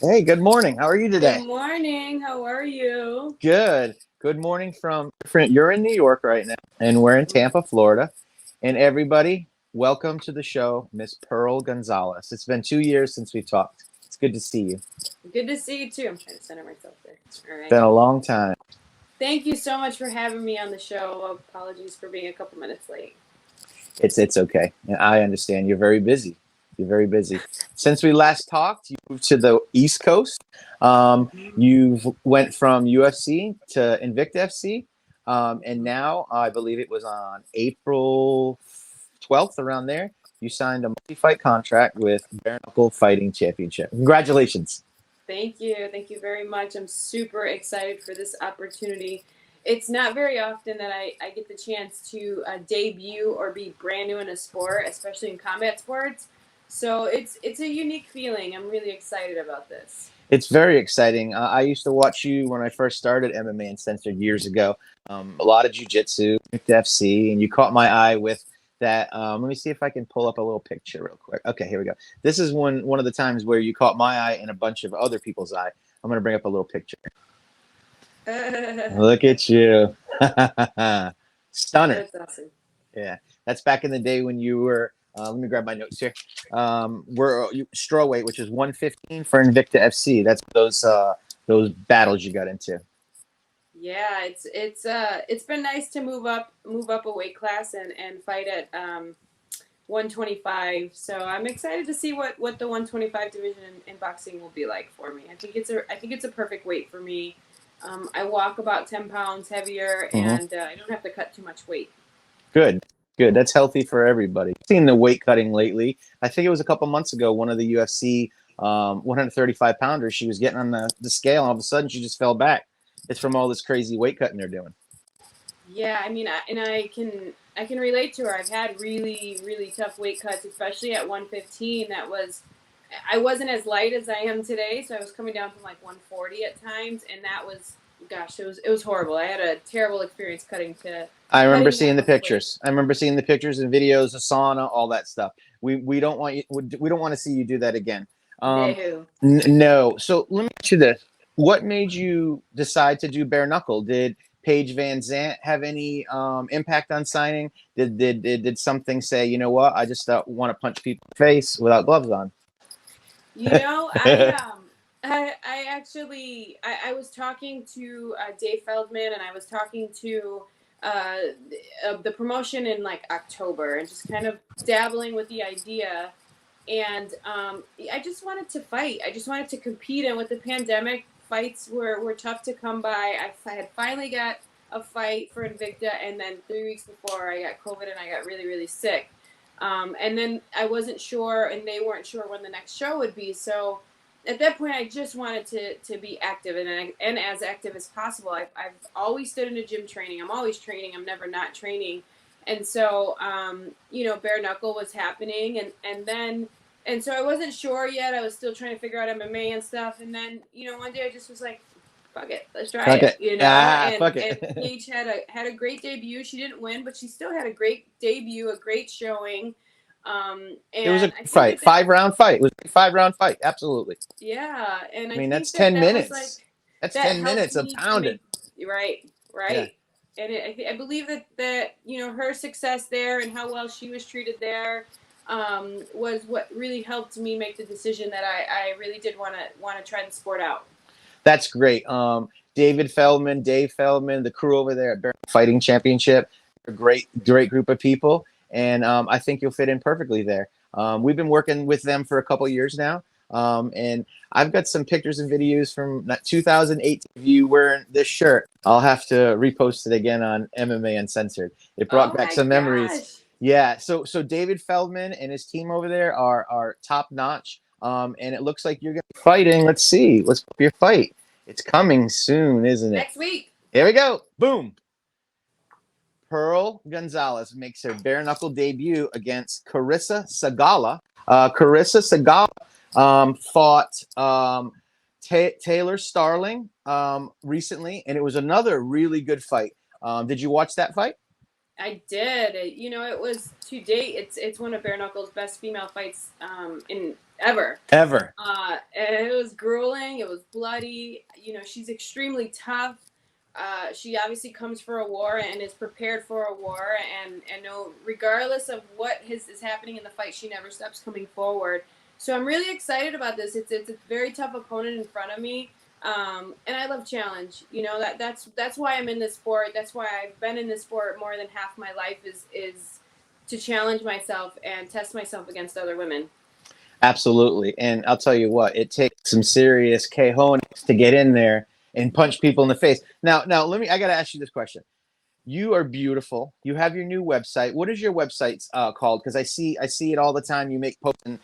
Hey, good morning. How are you Good today? morning. How are you? Good. Good morning from you're in New York right now, and we're in Tampa, Florida. And everybody, welcome to the show, Miss Pearl Gonzalez. It's been 2 years since we talked. It's good to see you. Good to see you too. I'm trying to center myself there. All right. Been a long time. Thank you so much for having me on the show. Apologies for being a couple minutes late. It's okay. And I understand you're very busy. You're very busy. Since we last talked, you moved to the East Coast. You've went from UFC to InvictaFC, and now I believe it was on April 12th, around there. You signed a multi-fight contract with Bare Knuckle Fighting Championship. Congratulations! Thank you. Thank you very much. I'm super excited for this opportunity. It's not very often that I get the chance to debut or be brand new in a sport, especially in combat sports. So it's a unique feeling. I'm really excited about this. It's very exciting. I used to watch you when I first started MMA Uncensored years ago. A lot of jujitsu, FC, and you caught my eye with that. Let me see if I can pull up a little picture real quick. Okay, here we go. This is one of the times where you caught my eye and a bunch of other people's eye. I'm going to bring up a little picture. Look at you. Stunner. That's awesome. Yeah, that's back in the day when you were. Let me grab my notes here. We're straw weight, which is 115 for Invicta FC. That's those battles you got into. Yeah, it's been nice to move up a weight class and fight at 125. So I'm excited to see what the 125 division in boxing will be like for me. I think it's a perfect weight for me. I walk about 10 pounds heavier, Mm-hmm. and I don't have to cut too much weight. Good, good. That's healthy for everybody. I've seen the weight cutting lately. I think it was a couple months ago. One of the UFC 135 pounders. She was getting on the scale, and all of a sudden she just fell back. It's from all this crazy weight cutting they're doing. Yeah, I mean, I can relate to her. I've had really tough weight cuts, especially at 115. I wasn't as light as I am today, so I was coming down from like 140 at times, and that was, gosh, it was horrible. I had a terrible experience I remember cutting that seeing the much weight. pictures. I remember seeing the pictures and videos of sauna, all that stuff. We don't want you. We don't want to see you do that again. Um, No. no. So let me ask you this: what made you decide to do bare knuckle? Did Paige Van Zant have any impact on signing? Did something say, you know what? I just want to punch people in the face without gloves on? You know, I actually I was talking to Dave Feldman, and I was talking to uh, the promotion in like October, and just kind of dabbling with the idea. And I just wanted to fight. I just wanted to compete. And with the pandemic, fights were tough to come by. I had finally got a fight for Invicta, and then 3 weeks before I got COVID and I got really sick. And then I wasn't sure, and they weren't sure when the next show would be. So at that point, I just wanted to be active and as active as possible. I've always stood in a gym training. I'm always training. I'm never not training. And so, bare knuckle was happening, and so I wasn't sure yet. I was still trying to figure out MMA and stuff. And then, one day I just was like, fuck it, let's try Fuck it, it. Ah, And fuck and it. Paige had a great debut. She didn't win, but she still had a great debut, a great showing. It was a And I great think fight, that 5 round fight. It was a 5 round fight. Absolutely. yeah, and I I mean, that's think that 10 that was like minutes. That's that 10 helped minutes of me to pounding. make right, Yeah. right. And I believe that her success there and how well she was treated there was what really helped me make the decision that I really did want to try the sport out. That's great. Dave Feldman, the crew over there at Bare Fighting Championship, they're a great group of people, and I think you'll fit in perfectly there. We've been working with them for a couple years now, and I've got some pictures and videos from 2008 of you wearing this shirt. I'll have to repost it again on MMA Uncensored. It brought Oh back my some memories. gosh. Yeah, so David Feldman and his team over there are top notch. And it looks like you're going to be fighting. Let's see. Let's hope your fight. It's coming soon, isn't it? Next week. Here we go. Boom. Pearl Gonzalez makes her bare knuckle debut against Carissa Sagala. Carissa Sagala fought Taylor Starling recently, and it was another really good fight. Did you watch that fight? I did. It was to date. It's one of Bare Knuckle's best female fights in ever. Ever. And it was grueling. It was bloody. She's extremely tough. She obviously comes for a war and is prepared for a war. And no, regardless of what is happening in the fight, she never stops coming forward. So I'm really excited about this. It's a very tough opponent in front of me. And I love challenge. That's why I'm in this sport. That's why I've been in this sport more than half my life is to challenge myself and test myself against other women. Absolutely. And I'll tell you what, it takes some serious cojones to get in there and punch people in the face. Now, I got to ask you this question. You are beautiful. You have your new website. What is your website called? Because I see it all the time. You make posts. And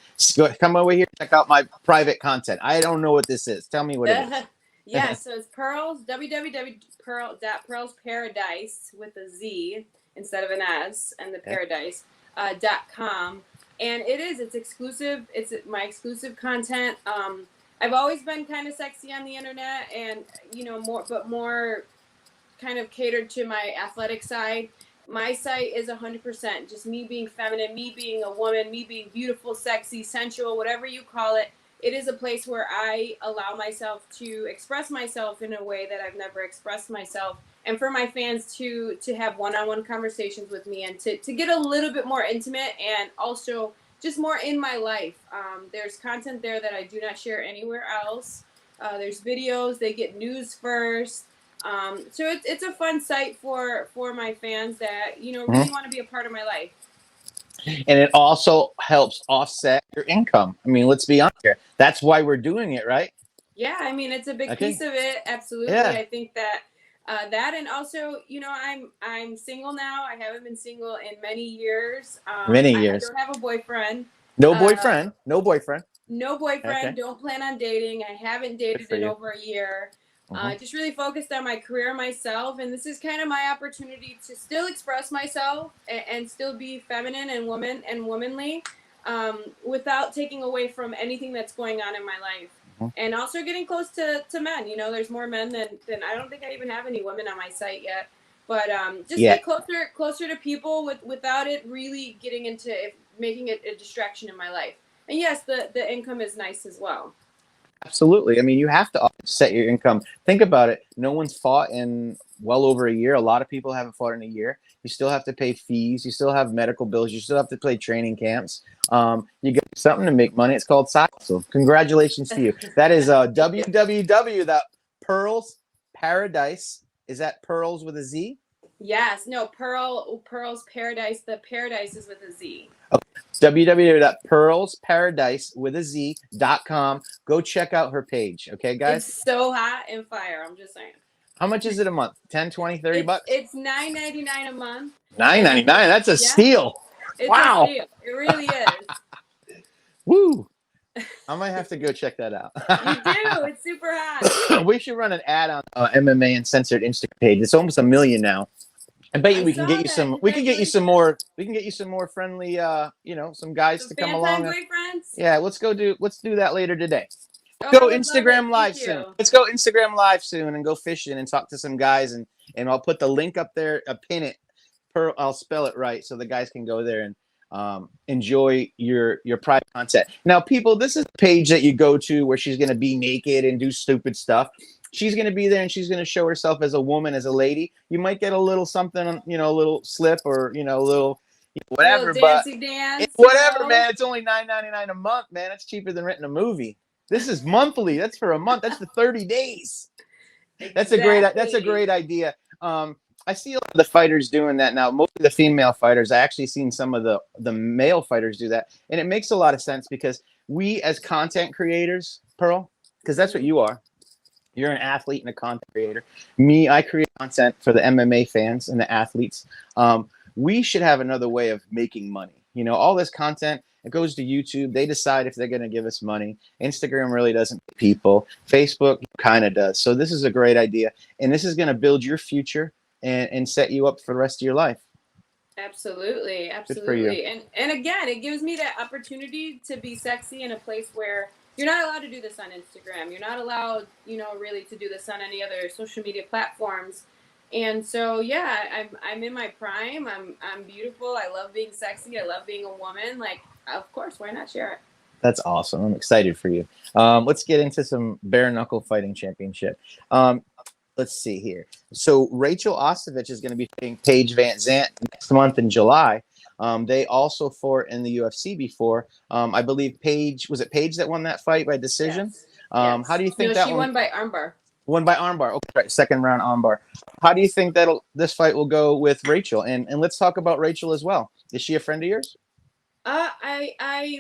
come over here, check out my private content. I don't know what this is. Tell me what it is. Yeah, so it's Pearls, www.pearlsparadise with a Z instead of an S, and the paradise, .com. And it's exclusive. It's my exclusive content. I've always been kind of sexy on the internet and, more kind of catered to my athletic side. My site is 100% just me being feminine, me being a woman, me being beautiful, sexy, sensual, whatever you call it. It is a place where I allow myself to express myself in a way that I've never expressed myself. And for my fans to have one-on-one conversations with me and to get a little bit more intimate and also just more in my life. There's content there that I do not share anywhere else. There's videos, they get news first. So it's a fun site for my fans that, really want to be a part of my life. And it also helps offset your income. I mean, let's be honest here. That's why we're doing it, right? Yeah, I mean, it's a big piece of it. Absolutely. Yeah. I think that and also, I'm single now. I haven't been single in many years. Many years. I don't have a boyfriend. No boyfriend. No boyfriend. No boyfriend. Okay. Don't plan on dating. I haven't dated in over a year. Just really focused on my career myself, and this is kind of my opportunity to still express myself and still be feminine and womanly, without taking away from anything that's going on in my life, and also getting close to men. There's more men than I don't think I even have any women on my site yet, but just get closer to people without it really getting into making it a distraction in my life. And yes, the income is nice as well. Absolutely. I mean, you have to offset your income. Think about it. No one's fought in well over a year. A lot of people haven't fought in a year. You still have to pay fees. You still have medical bills. You still have to pay training camps. You get something to make money. It's called side hustle. Congratulations to you. That is www.pearlsparadise. Is that pearls with a Z? Yes. No, Pearls Paradise. The paradise is with a Z. Okay. www.pearlsparadise.com. Go check out her page. Okay, guys? It's so hot and fire. I'm just saying. How much is it a month? 10, 20, 30 bucks? It's $9.99 a month. $9.99. That's a steal. It's wow. A steal. It really is. Woo. I might have to go check that out. You do. It's super hot. We should run an ad on MMA Uncensored Instagram page. It's almost 1 million now. I bet you we can get you some. We can get you some more. We can get you some more friendly. Some guys to come along. Yeah, let's do that later today. Go Instagram Live soon. Let's go Instagram Live soon and go fishing and talk to some guys and I'll put the link up there. Pin it. I'll spell it right so the guys can go there and enjoy your private content. Now, people, this is a page that you go to where she's going to be naked and do stupid stuff. She's going to be there and she's going to show herself as a woman, as a lady. You might get a little something, a little slip or, a little whatever, but whatever, man. It's only $9.99 a month, man. It's cheaper than renting a movie. This is monthly. That's for a month. That's for 30 days. That's a great idea. I see a lot of the fighters doing that now. Most of the female fighters, I actually seen some of the male fighters do that. And it makes a lot of sense because we as content creators, Pearl, because that's what you are. You're an athlete and a content creator. Me, I create content for the MMA fans and the athletes. We should have another way of making money. All this content, it goes to YouTube. They decide if they're going to give us money. Instagram really doesn't pay people. Facebook kind of does. So this is a great idea. And this is going to build your future and set you up for the rest of your life. Absolutely. Absolutely. And again, it gives me that opportunity to be sexy in a place where you're not allowed to do this on Instagram. You're not allowed, really to do this on any other social media platforms. And so, yeah, I'm in my prime. I'm beautiful. I love being sexy. I love being a woman. Like, of course, why not share it? That's awesome. I'm excited for you. Let's get into some Bare Knuckle Fighting Championship. Let's see here. So Rachel Ostovich is going to be fighting Paige Van Zant next month in July. They also fought in the UFC before. I believe Paige, was it Paige that won that fight by decision? Yes. How Yes. do you think No, that she one won by armbar. won by armbar? Okay, right, second round armbar. How do you think that this fight will go with Rachel? And let's talk about Rachel as well. Is she a friend of yours?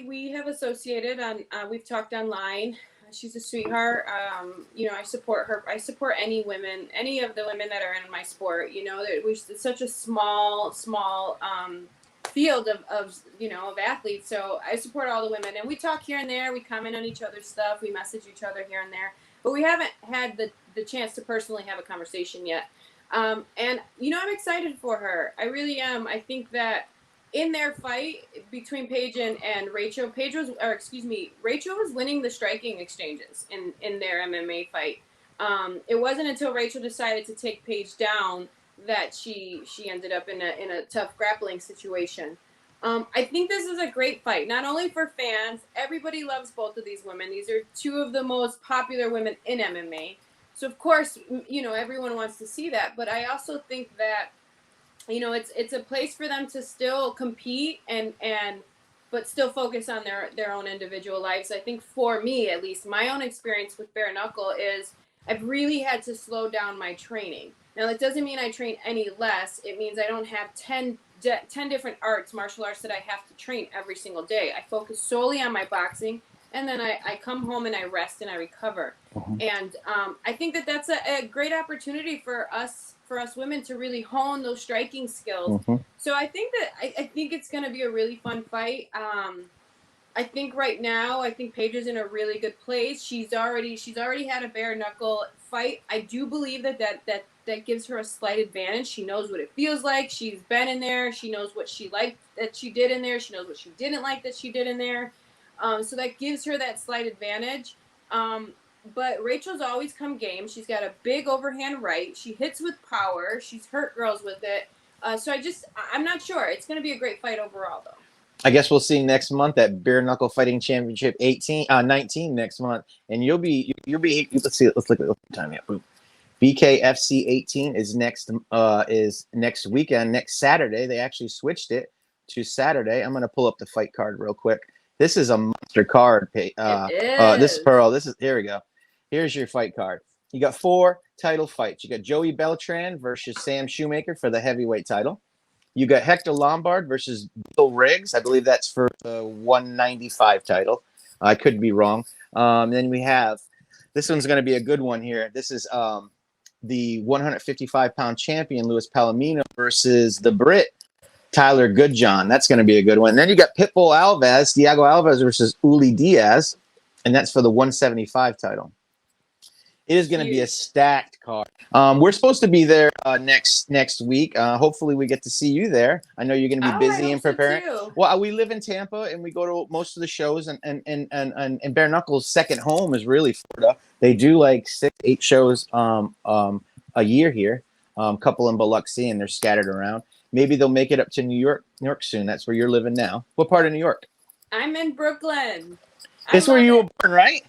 We have associated on. We've talked online. She's a sweetheart. You know, I support her. I support any women, any of the women that are in my sport. You know, it's such a small field of of athletes. So I support all the women, and we talk here and there. We comment on each other's stuff. We message each other here and there, but we haven't had the chance to personally have a conversation yet. And I'm excited for her. I really am. I think that in their fight between Paige and Rachel, Rachel was winning the striking exchanges in their MMA fight. It wasn't until Rachel decided to take Paige down that she ended up in a tough grappling situation. I think this is a great fight, not only for fans. Everybody loves both of these women. These are two of the most popular women in MMA. So of course, everyone wants to see that. But I also think that it's a place for them to still compete and but still focus on their own individual lives. I think for me, at least, my own experience with Bare Knuckle is I've really had to slow down my training. Now, that doesn't mean I train any less. It means I don't have 10 different martial arts that I have to train every single day. I focus solely on my boxing, and then I come home and I rest and I recover. And I think that that's a great opportunity for us women to really hone those striking skills. So I think that I think it's going to be a really fun fight. I think right now, I think Paige is in a really good place. She's already had a bare knuckle fight. I do believe that gives her a slight advantage. She knows what it feels like. She's been in there. She knows what she liked that she did in there. She knows what she didn't like that she did in there. So that gives her that slight advantage. But Rachel's always come game. She's got a big overhand right. She hits with power. She's hurt girls with it. So I'm not sure. It's going to be a great fight overall, though. I guess we'll see next month at Bare Knuckle Fighting Championship 19 next month, and you'll be. Let's see. Let's look at the time. Yeah, boom. BKFC 18 is next weekend, next Saturday. They actually switched it to Saturday. I'm gonna pull up the fight card real quick. This is a monster card. It is. This Pearl. Here we go. Here's your fight card. You got 4 title fights. You got Joey Beltran versus Sam Shoemaker for the heavyweight title. You got Hector Lombard versus Bill Riggs. I believe that's for the 195 title. I could be wrong. Then we have, this one's going to be a good one here. This is the 155-pound champion, Luis Palomino, versus the Brit, Tyler Goodjohn. That's going to be a good one. And then you got Pitbull Alves, Diego Alves versus Uli Diaz, and that's for the 175 title. It is going to be a stacked card. We're supposed to be there next week. Hopefully, we get to see you there. I know you're going to be busy and preparing. So well, we live in Tampa, and we go to most of the shows. And Bare Knuckle's second home is really Florida. They do like 6-8 shows a year here. Couple in Biloxi, and they're scattered around. Maybe they'll make it up to New York soon. That's where you're living now. What part of New York? I'm in Brooklyn. That's where you were born, right?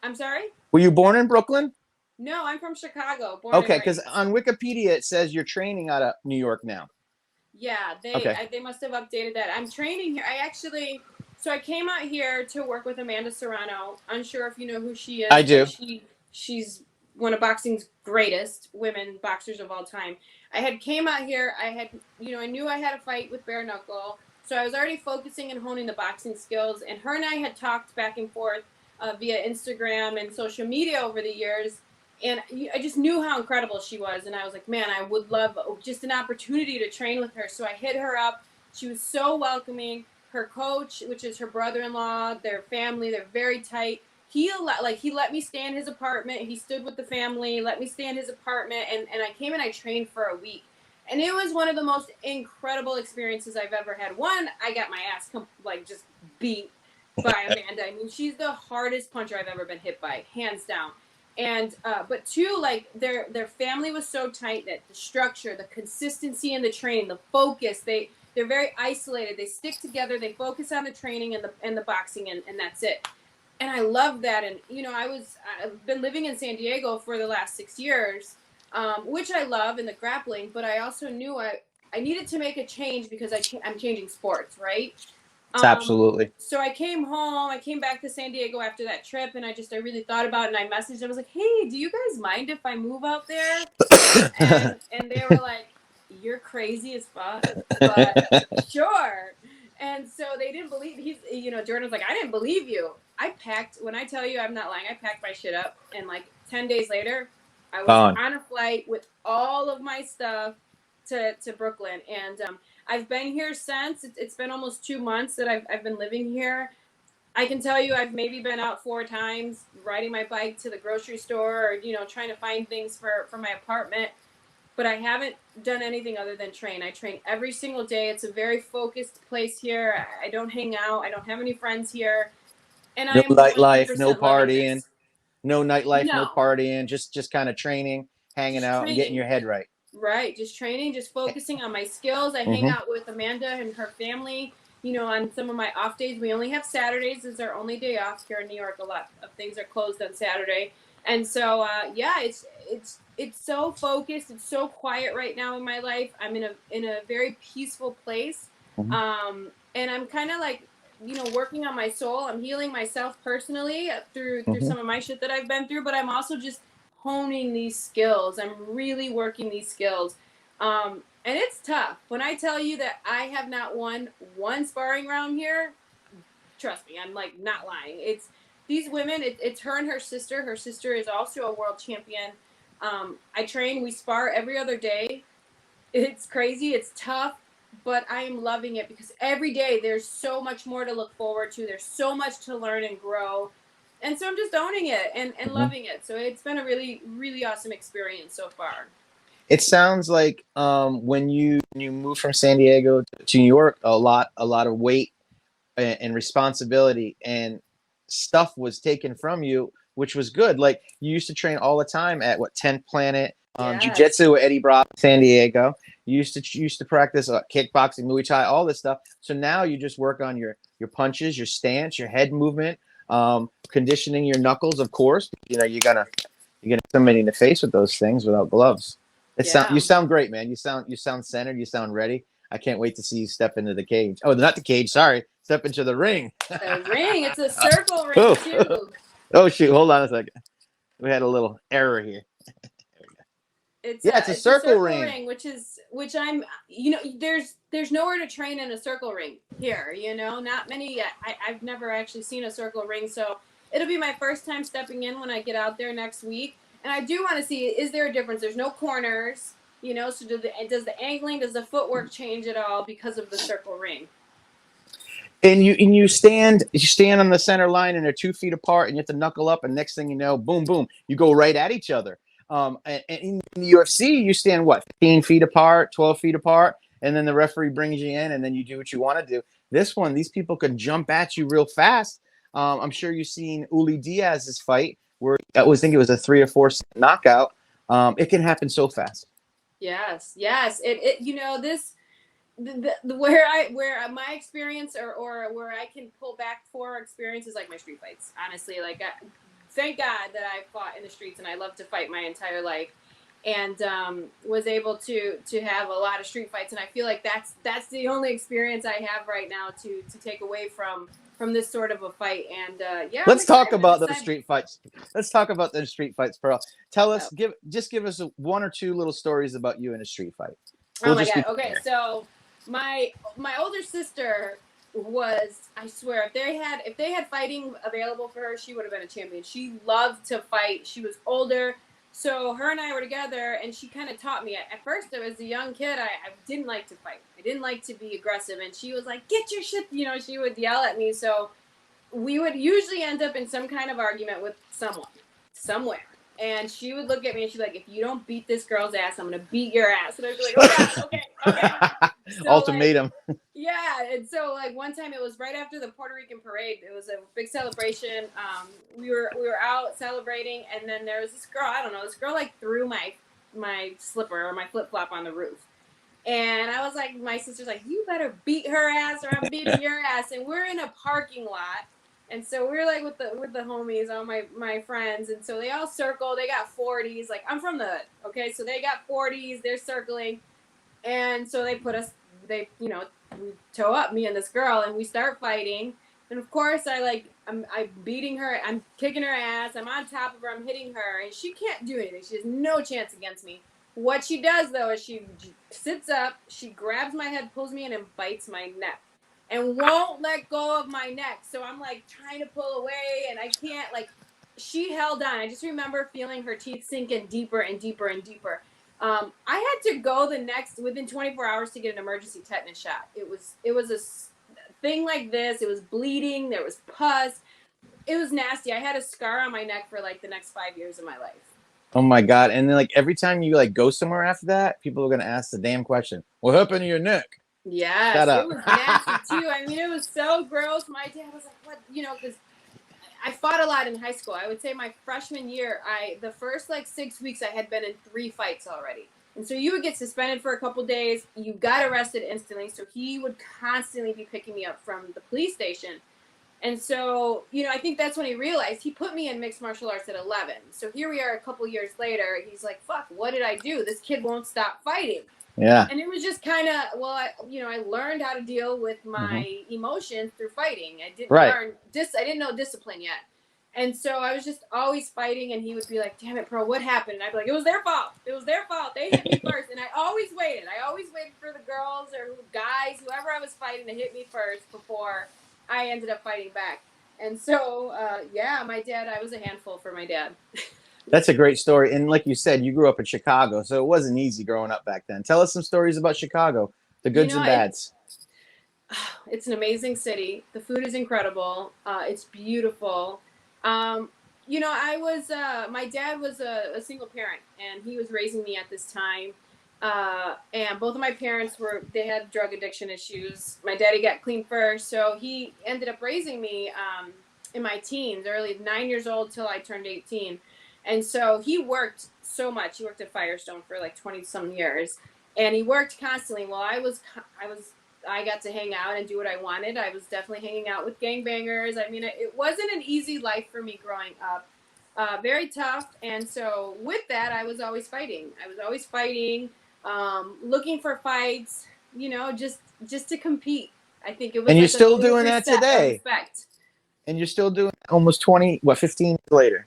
I'm sorry? Were you born in Brooklyn? No, I'm from Chicago. Okay, because on Wikipedia it says you're training out of New York now. Yeah, they must have updated that. I'm training here. I came out here to work with Amanda Serrano. Unsure if you know who she is. I do. She's one of boxing's greatest women boxers of all time. I came out here. I knew I had a fight with Bare Knuckle, so I was already focusing and honing the boxing skills. And her and I had talked back and forth via Instagram and social media over the years. And I just knew how incredible she was. And I was like, man, I would love just an opportunity to train with her. So I hit her up. She was so welcoming. Her coach, which is her brother-in-law, their family, they're very tight. He let me stay in his apartment. He stood with the family, let me stay in his apartment. And I came and I trained for a week. And it was one of the most incredible experiences I've ever had. One, I got my ass just beat by Amanda. I mean, she's the hardest puncher I've ever been hit by, hands down. And but two, like their family was so tight knit, the structure, the consistency in the training, the focus. They're very isolated. They stick together. They focus on the training and the boxing, and that's it. And I love that. And you know, I've been living in San Diego for the last 6 years, which I love in the grappling. But I also knew I needed to make a change because I'm changing sports, right? Absolutely. So I came home. I came back to San Diego after that trip, and I really thought about it. And I messaged. I was like, "Hey, do you guys mind if I move out there?" And they were like, "You're crazy as fuck, but sure." And so they didn't believe. Jordan was like, "I didn't believe you." I packed. When I tell you, I'm not lying. I packed my shit up, and like 10 days later, I was on a flight with all of my stuff to Brooklyn, and I've been here since. It's been almost 2 months that I've been living here. I can tell you I've maybe been out 4 times riding my bike to the grocery store, or trying to find things for my apartment. But I haven't done anything other than train. I train every single day. It's a very focused place here. I don't hang out. I don't have any friends here, and No I am nightlife, no 100% loving partying, this. no nightlife, no No, partying. Just kind of training, hanging just out, and getting training. your head right. Right, just training, just focusing on my skills. I hang Mm-hmm. out with Amanda and her family. On some of my off days. We only have Saturdays as our only day off here in New York. A lot of things are closed on Saturday, and so yeah, it's so focused. It's so quiet right now in my life. I'm in a very peaceful place, Mm-hmm. and I'm kind of like working on my soul. I'm healing myself personally through Mm-hmm. some of my shit that I've been through, but I'm also just honing these skills. I'm really working these skills. And it's tough. When I tell you that I have not won one sparring round here, trust me, I'm like not lying. It's these women, it's her and her sister. Her sister is also a world champion. I train, we spar every other day. It's crazy, it's tough, but I am loving it because every day there's so much more to look forward to. There's so much to learn and grow. And so I'm just owning it and Mm-hmm. loving it. So it's been a really, really awesome experience so far. It sounds like when you moved from San Diego to New York, a lot of weight and responsibility and stuff was taken from you, which was good. Like you used to train all the time at what 10th Planet, Yes. Jiu-Jitsu with Eddie Brock, San Diego. You used to practice kickboxing, Muay Thai, all this stuff. So now you just work on your punches, your stance, your head movement, conditioning your knuckles, of course. You're gonna hit somebody in the face with those things without gloves. You Yeah. sound great, man. You sound centered. You sound ready. I can't wait to see you step into the cage. Oh, not the cage. Sorry, step into the ring. The ring, it's a circle ring Oh, too. oh shoot! Hold on a second. We had a little error here. Yeah, it's a It's a circle circle ring. ring, which I'm there's nowhere to train in a circle ring here. Not many. I've never actually seen a circle ring, so it'll be my first time stepping in when I get out there next week. And I do want to see, is there a difference? There's no corners, So does the angling, does the footwork change at all because of the circle ring? And you stand on the center line and they're 2 feet apart and you have to knuckle up and next thing you know, boom, boom, you go right at each other. And in the UFC, you stand what 15 feet apart, 12 feet apart, and then the referee brings you in and then you do what you want to do. This one, these people can jump at you real fast. I'm sure you've seen Uli Diaz's fight where I think it was a 3 or 4 knockout. It can happen so fast. Yes. This the where my experience or where I can pull back for experiences like my street fights. Honestly, thank God that I fought in the streets and I love to fight my entire life, and was able to have a lot of street fights. And I feel like that's the only experience I have right now to take away from this sort of a fight. And yeah, I'm Let's talk excited. I'm about those excited. street fights. Let's talk about those street fights, Pearl. Tell us, give us one or two little stories about you in a street fight. Oh my God. Okay, so my older sister was, I swear, if they had fighting available for her, she would have been a champion. She loved to fight. She was older. So her and I were together and she kind of taught me. At first, as a young kid, I didn't like to fight. I didn't like to be aggressive. And she was like, get your shit, she would yell at me. So we would usually end up in some kind of argument with someone, somewhere. And she would look at me and she'd be like, if you don't beat this girl's ass, I'm going to beat your ass. And I'd be like, okay. So Ultimatum. Yeah, and so like one time it was right after the Puerto Rican parade. It was a big celebration. We were out celebrating, and then there was this girl. I don't know. This girl like threw my slipper or my flip flop on the roof, and I was like, my sister's like, you better beat her ass, or I'm beating your ass. And we're in a parking lot, and so we're like with the homies, all my friends, and so they all circle. They got 40s. Like I'm from the hood, okay, so they got 40s. They're circling. And so they put us, we tow up me and this girl, and we start fighting. And of course, I'm beating her, I'm kicking her ass, I'm on top of her, I'm hitting her, and she can't do anything. She has no chance against me. What she does though is she sits up, she grabs my head, pulls me in, and bites my neck, and won't let go of my neck. So I'm like trying to pull away, and I can't. Like, she held on. I just remember feeling her teeth sink in deeper and deeper and deeper. I had to go within 24 hours to get an emergency tetanus shot. It was a thing like this. It was bleeding. There was pus. It was nasty. I had a scar on my neck for like the next 5 years of my life. Oh my God. And then like every time you like go somewhere after that, people are going to ask the damn question, what happened to your neck? Yes, Shut up. it was nasty too. I mean, it was so gross. My dad was like, what, because I fought a lot in high school. I would say my freshman year, the first like 6 weeks, I had been in 3 fights already. And so you would get suspended for a couple days. You got arrested instantly. So he would constantly be picking me up from the police station. And so, I think that's when he realized. He put me in mixed martial arts at 11. So here we are a couple years later. He's like, fuck, what did I do? This kid won't stop fighting. Yeah. And it was just kind of, I learned how to deal with my emotions through fighting. I didn't know discipline yet. And so I was just always fighting, and he would be like, damn it, bro, what happened? And I'd be like, it was their fault. It was their fault. They hit me first. And I always waited. For the girls or guys, whoever I was fighting, to hit me first before I ended up fighting back. And so, my dad, I was a handful for my dad. That's a great story. And like you said, you grew up in Chicago, so it wasn't easy growing up back then. Tell us some stories about Chicago, the goods and bads. It's an amazing city. The food is incredible. It's beautiful. My dad was a single parent, and he was raising me at this time. And both of my parents they had drug addiction issues. My daddy got clean first, so he ended up raising me in my teens, early 9 years old till I turned 18. And so he worked so much. He worked at Firestone for like 20 some years, and he worked constantly. Well, I got to hang out and do what I wanted. I was definitely hanging out with gangbangers. I mean, it wasn't an easy life for me growing up. Very tough. And so with that, I was always fighting. Looking for fights, just to compete. I think it was. And you're still doing that today. And you're still doing almost 15 years later.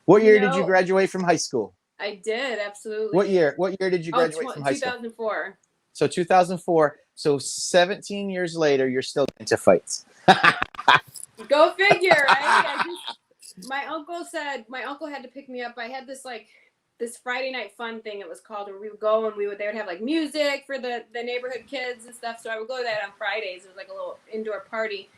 What year did you graduate from high school? I did, absolutely. What year did you graduate from high school? 2004. So 2004. So 17 years later, you're still into fights. Go figure, right? My uncle had to pick me up. I had this Friday night fun thing, it was called, where we would go and they would have like music for the neighborhood kids and stuff. So I would go to that on Fridays. It was like a little indoor party.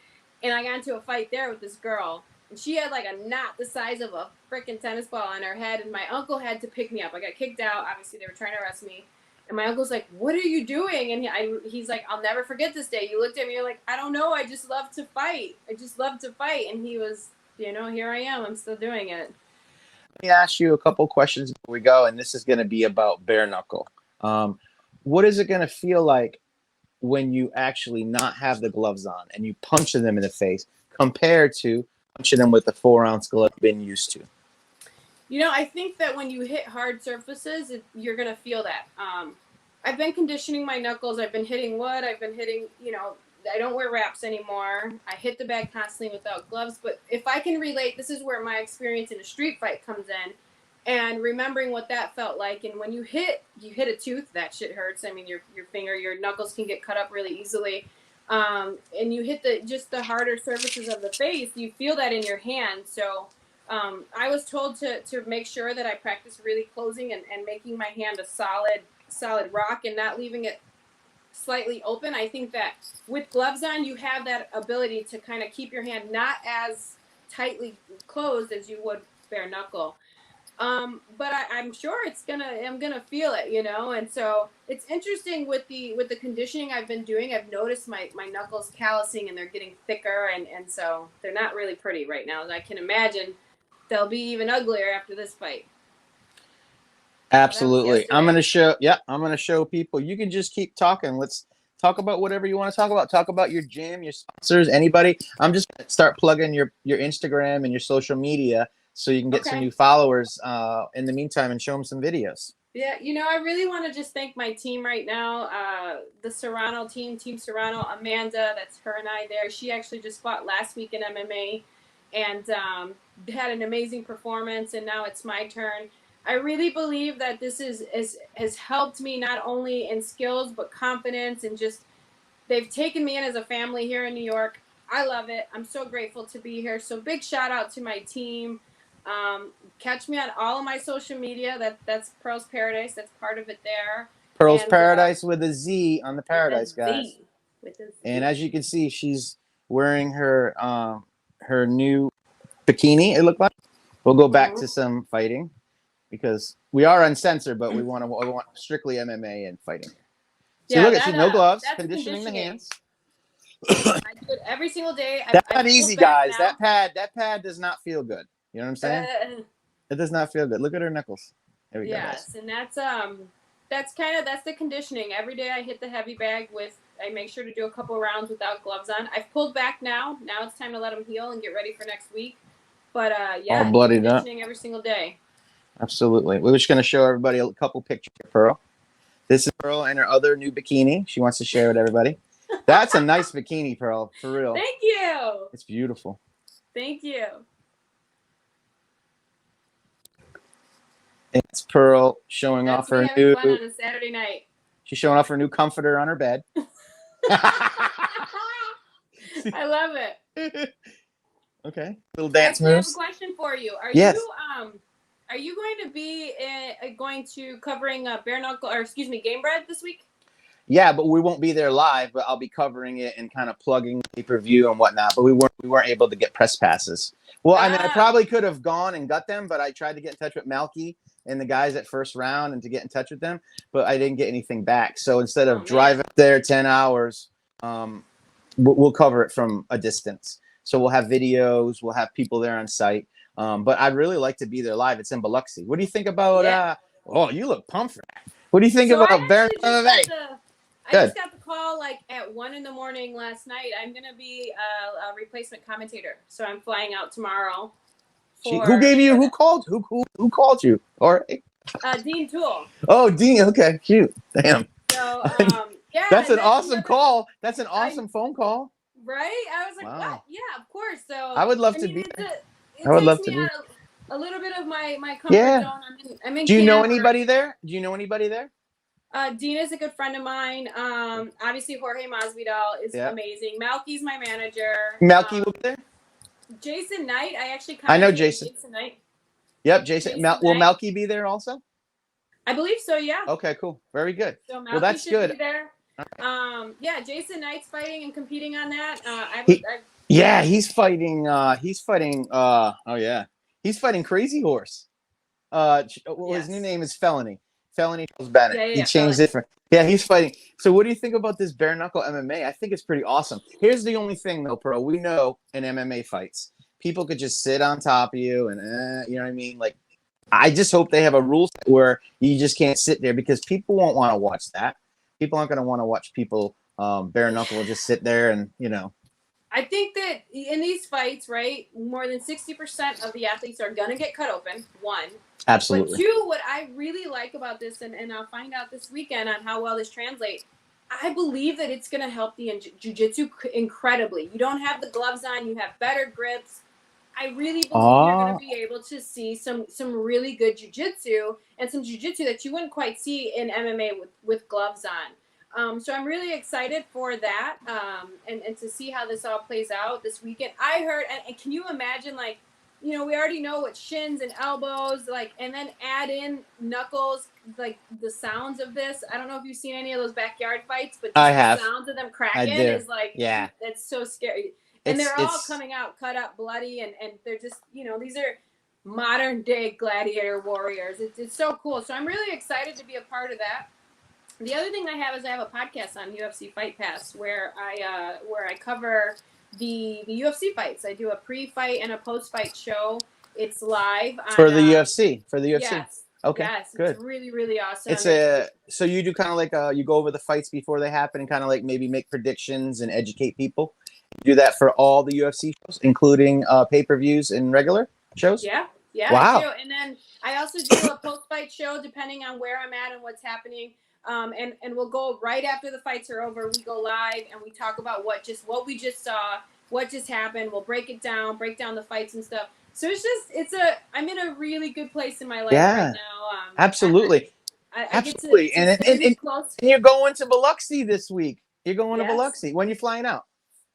And I got into a fight there with this girl. And she had like a knot the size of a freaking tennis ball on her head. And my uncle had to pick me up. I got kicked out. Obviously, they were trying to arrest me. And my uncle's like, what are you doing? And he's like, I'll never forget this day. You looked at me, you're like, I don't know. I just love to fight. And he was, here I am. I'm still doing it. Let me ask you a couple questions before we go. And this is going to be about bare knuckle. What is it going to feel like when you actually not have the gloves on and you punch them in the face compared to punching them with the 4-ounce glove you've been used to? I think that when you hit hard surfaces, you're going to feel that. I've been conditioning my knuckles. I've been hitting wood. I've been hitting, I don't wear wraps anymore. I hit the bag constantly without gloves. But if I can relate, this is where my experience in a street fight comes in. And remembering what that felt like. And when you hit a tooth, that shit hurts. I mean, your finger, your knuckles can get cut up really easily. And you hit the harder surfaces of the face, you feel that in your hand. So I was told to make sure that I practice really closing and making my hand a solid rock and not leaving it slightly open. I think that with gloves on, you have that ability to kind of keep your hand not as tightly closed as you would bare knuckle. But I'm sure I'm gonna feel it, you know. And so it's interesting with the conditioning I've been doing. I've noticed my knuckles callousing and they're getting thicker, and so they're not really pretty right now. I can imagine they'll be even uglier after this fight. That was Absolutely. yesterday. I'm gonna show people. You can just keep talking. Let's talk about whatever you want to talk about. Talk about your gym, your sponsors, anybody. I'm just gonna start plugging your Instagram and your social media so you can get some Okay. new followers in the meantime and show them some videos. Yeah, you know, I really want to just thank my team right now. The Serrano team, Team Serrano, Amanda, that's her and I there. She actually just fought last week in MMA and had an amazing performance, and now it's my turn. I really believe that this has helped me not only in skills but confidence, and just they've taken me in as a family here in New York. I love it. I'm so grateful to be here. So big shout out to my team. Catch me on all of my social media. That's Pearl's Paradise. That's part of it there. Pearl's And Paradise with a Z on the with a Paradise, guys. Z. With a Z. And as you can see, she's wearing her new bikini. It looked like. We'll go back to some fighting because we are uncensored, but we want strictly MMA and fighting. So Yeah, look at no gloves, that's conditioning the hands. I do it every single day. That's not easy, guys. Now. That pad does not feel good. You know what I'm saying? It does not feel good. Look at her knuckles. There we go. Yes, and that's the conditioning. Every day I hit the heavy bag I make sure to do a couple rounds without gloves on. I've pulled back now. Now it's time to let them heal and get ready for next week. But yeah, all bloodied conditioning up every single day. Absolutely. We're just going to show everybody a couple pictures of Pearl. This is Pearl and her other new bikini. She wants to share with everybody. That's a nice bikini, Pearl, for real. Thank you. It's beautiful. Thank you. It's Pearl showing off her new. Fun on a Saturday night. She's showing off her new comforter on her bed. I love it. Okay, little dance moves. I have moves. a question for you. Are you going to be going to covering Bare Knuckle Game Bread this week? Yeah, but we won't be there live. But I'll be covering it and kind of plugging pay-per-view and whatnot. But we weren't able to get press passes. Well, I mean, I probably could have gone and got them, but I tried to get in touch with Malky and the guys at First Round and to get in touch with them, but I didn't get anything back. So instead of driving there 10 hours, we'll cover it from a distance. So we'll have videos, we'll have people there on site. But I'd really like to be there live. It's in Biloxi. What do you think about? Oh, you look pumped for that. What do you think about Bare Knuckle? I just got the call like at 1 a.m. last night. I'm gonna be a replacement commentator, so I'm flying out tomorrow. Who gave you? Who called? Who called you? All right. Dean Toole. Oh, Dean. Okay, cute. Damn. So yeah. That's an awesome call. That's an awesome phone call. Right? I was like, wow. What? Yeah, of course. So I would love to be. I would love to be. A little bit of my comfort zone. I'm in Do you know anybody there? Do you know anybody there? Dean is a good friend of mine. Obviously, Jorge Masvidal is amazing. Malky's my manager. Malky will be there? Jason Knight. I know Jason. Jason Knight. Yep, Jason. Will Malky be there also? I believe so, yeah. Okay, cool. Very good. So well, that's good. Be there. Yeah, Jason Knight's fighting and competing on that. He's fighting. He's fighting Crazy Horse. His new name is Felony. Felony Bennett. Yeah, he changed it for. Yeah, he's fighting. So, what do you think about this bare knuckle MMA? I think it's pretty awesome. Here's the only thing, though, Pro. We know in MMA fights, people could just sit on top of you, and you know what I mean. Like, I just hope they have a rule set where you just can't sit there because people won't want to watch that. People aren't going to want to watch people bare knuckle just sit there and I think that in these fights, right, more than 60% of the athletes are going to get cut open, one. Absolutely. But two, what I really like about this, and I'll find out this weekend on how well this translates, I believe that it's going to help the jiu-jitsu incredibly. You don't have the gloves on. You have better grips. I really believe you're going to be able to see some really good jiu-jitsu and some jiu-jitsu that you wouldn't quite see in MMA with gloves on. So I'm really excited for that and to see how this all plays out this weekend. I heard, and can you imagine, like, we already know what shins and elbows, like, and then add in knuckles, like the sounds of this. I don't know if you've seen any of those backyard fights, but the sounds of them cracking is like, it's so scary. And they're all coming out cut up, bloody, and they're just, these are modern day gladiator warriors. It's so cool. So I'm really excited to be a part of that. The other thing I have is I have a podcast on UFC Fight Pass where I cover the UFC fights. I do a pre-fight and a post-fight show. It's live on, for the UFC. Yes. Okay, yes, good. It's really, really awesome. So you do kind of like you go over the fights before they happen and kind of like maybe make predictions and educate people. You do that for all the UFC shows, including pay-per-views and regular shows. Yeah, Wow. I do. And then I also do a post-fight show depending on where I'm at and what's happening. And we'll go right after the fights are over. We go live and we talk about what we just saw, what just happened. We'll break it down, break down the fights and stuff. So I'm in a really good place in my life right now. Absolutely. Absolutely. And you're going to Biloxi this week. You're going to Biloxi. When you flying out?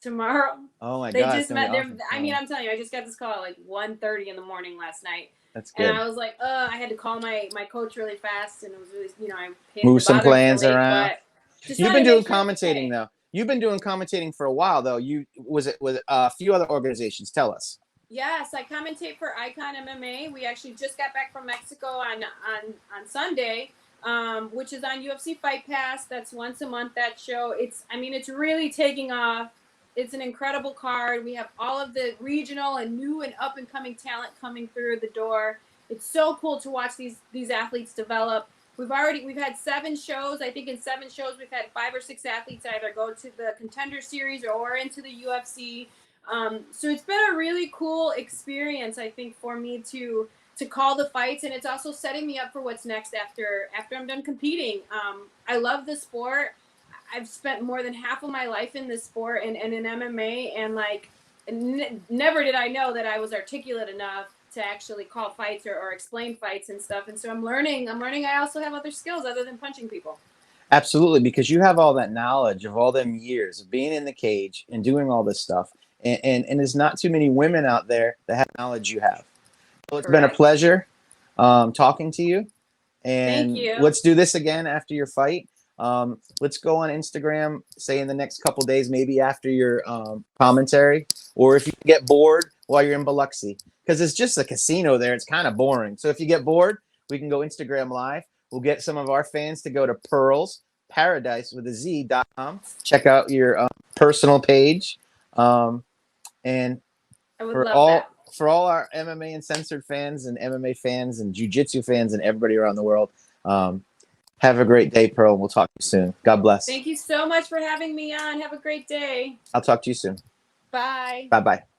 Tomorrow. Oh my They God. just met. Awesome. I mean, I'm telling you, I just got this call at like 1:30 in the morning last night. That's good. And I was like, I had to call my coach really fast, and it was really, I move some plans around. You've been doing commentating though. You've been doing commentating for a while though. Was it with a few other organizations? Tell us. Yes, I commentate for Icon MMA. We actually just got back from Mexico on Sunday, which is on UFC Fight Pass. That's once a month, that show. It's really taking off. It's an incredible card. We have all of the regional and new and up and coming talent coming through the door. It's so cool to watch these athletes develop. We've had 7 shows. I think in 7 shows we've had 5 or 6 athletes either go to the Contender Series or into the UFC. So it's been a really cool experience, I think, for me to call the fights, and it's also setting me up for what's next after I'm done competing. I love the sport. I've spent more than half of my life in this sport and in MMA, and never did I know that I was articulate enough to actually call fights or explain fights and stuff. And so I'm learning I also have other skills other than punching people. Absolutely, because you have all that knowledge of all them years of being in the cage and doing all this stuff. And there's not too many women out there that have knowledge you have. So it's been a pleasure talking to you. And thank you. Let's do this again after your fight. Let's go on Instagram, say in the next couple days, maybe after your commentary, or if you get bored while you're in Biloxi, because it's just a casino there. It's kind of boring. So if you get bored, we can go Instagram live. We'll get some of our fans to go to Pearls Paradise with a Z.com. Check out your personal page. And for all our MMA Uncensored fans and MMA fans and Jiu-Jitsu fans and everybody around the world, have a great day, Pearl. We'll talk to you soon. God bless. Thank you so much for having me on. Have a great day. I'll talk to you soon. Bye. Bye-bye.